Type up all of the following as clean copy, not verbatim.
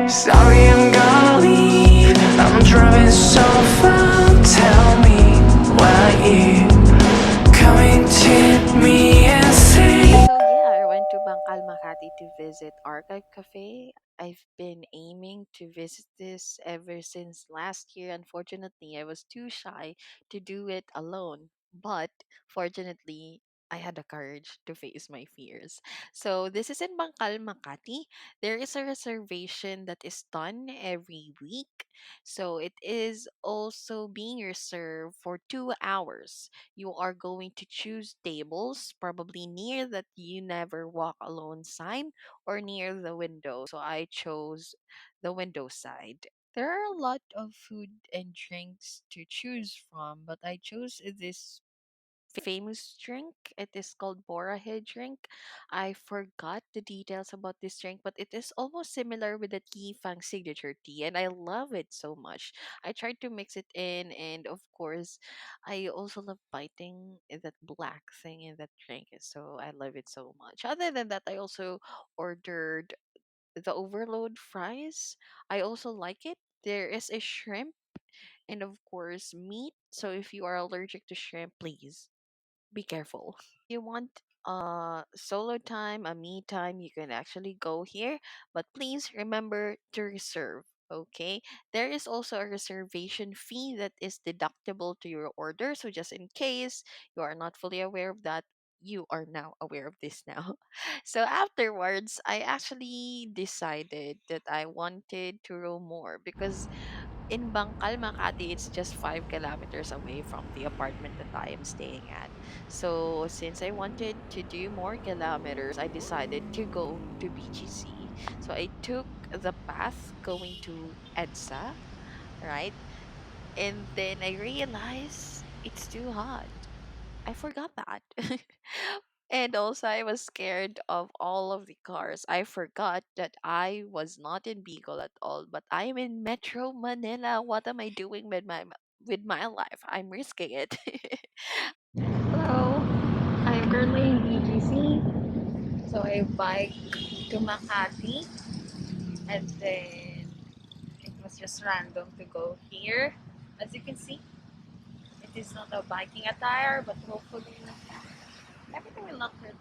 Sorry, I'm gonna leave. I'm driving so far. Tell me why you coming to me and say. So yeah, I went to Bangkal, Makati to visit Rkive Cafe. I've been aiming to visit this ever since last year. Unfortunately, I was too shy to do it alone. But fortunately, I had the courage to face my fears. So this is in Bangkal, Makati. There is a reservation that is done every week. So it is also being reserved for 2 hours. You are going to choose tables, probably near that you never walk alone sign or near the window. So I chose the window side. There are a lot of food and drinks to choose from, but I chose this famous drink. It is called Borahe drink. I forgot the details about this drink, but it is almost similar with the Tea Fang signature tea, and I love it so much. I tried to mix it in, and of course, I also love biting that black thing in that drink, so I love it so much. Other than that, I also ordered the overload fries. I also like it. There is a shrimp and of course meat. So if you are allergic to shrimp, please be careful. You want solo time, a me time, you can actually go here, but please remember to reserve. Okay, there is also a reservation fee that is deductible to your order. So just in case you are not fully aware of that, you are now aware of this now. So afterwards, I actually decided that I wanted to row more because in Bangkal, Makati, it's just 5 kilometers away from the apartment that I am staying at. So, since I wanted to do more kilometers, I decided to go to BGC. So, I took the path going to EDSA, right? And then I realized it's too hot. I forgot that. And also, I was scared of all of the cars. I forgot that I was not in Bicol at all, but I am in Metro Manila. What am I doing with my life? I'm risking it. Hello, I'm currently in BGC. So I bike to Makati, and then it was just random to go here. As you can see, it is not a biking attire, but hopefully everything will not hurt.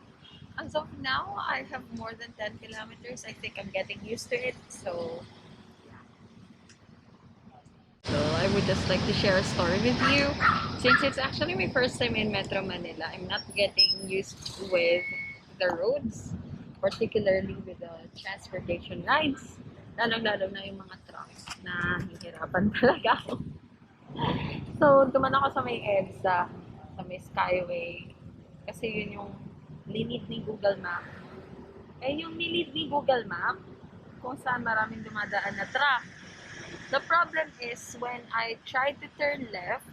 As of now, I have more than 10 kilometers. I think I'm getting used to it. So, I would just like to share a story with you. Since it's actually my first time in Metro Manila, I'm not getting used with the roads, particularly with the transportation rides. Lalong-lalo na yung mga trucks na hihirapan talaga ako. So, duman ako sa may EDSA, sa may Skyway. Kasi yun yung limit ni Google Map. Eh, yung nilid ni Google Map, kung saan maraming dumadaan na truck. The problem is, when I tried to turn left,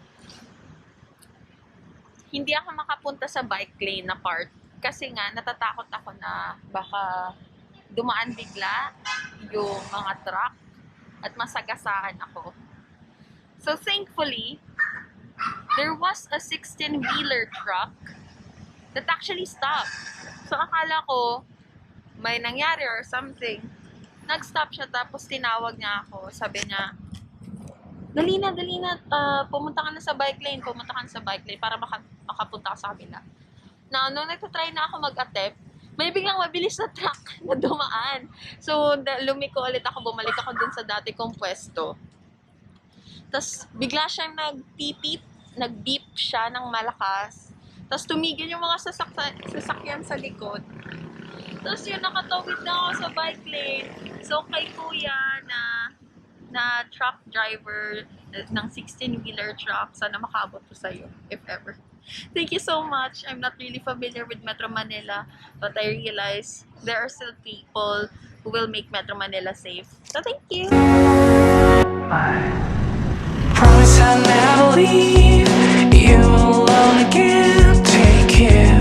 hindi ako makapunta sa bike lane na part. Kasi nga, natatakot ako na baka dumaan bigla yung mga truck at masagasaan ako. So, thankfully, there was a 16-wheeler truck that actually stopped. So, akala ko, may nangyari or something. Nag-stop siya, tapos tinawag niya ako. Sabi niya, dali na, pumunta ka na sa bike lane para makapunta ka sa kabila. Na, nung nagtatry na ako mag-attempt, may biglang mabilis na truck na dumaan. So, lumiko ulit ako, bumalik ako dun sa dati kong pwesto. Tapos, bigla siyang nag-beep siya ng malakas. Tapos, tumigil yung mga sasakyan sa likod. Tapos yun, nakatawid na ako sa bike lane. So, kay kuya na truck driver ng 16-wheeler truck, sana makabot to sa'yo, if ever. Thank you so much. I'm not really familiar with Metro Manila, but I realize there are still people who will make Metro Manila safe. So, thank you! I promise I'll never leave you alone again. Take care.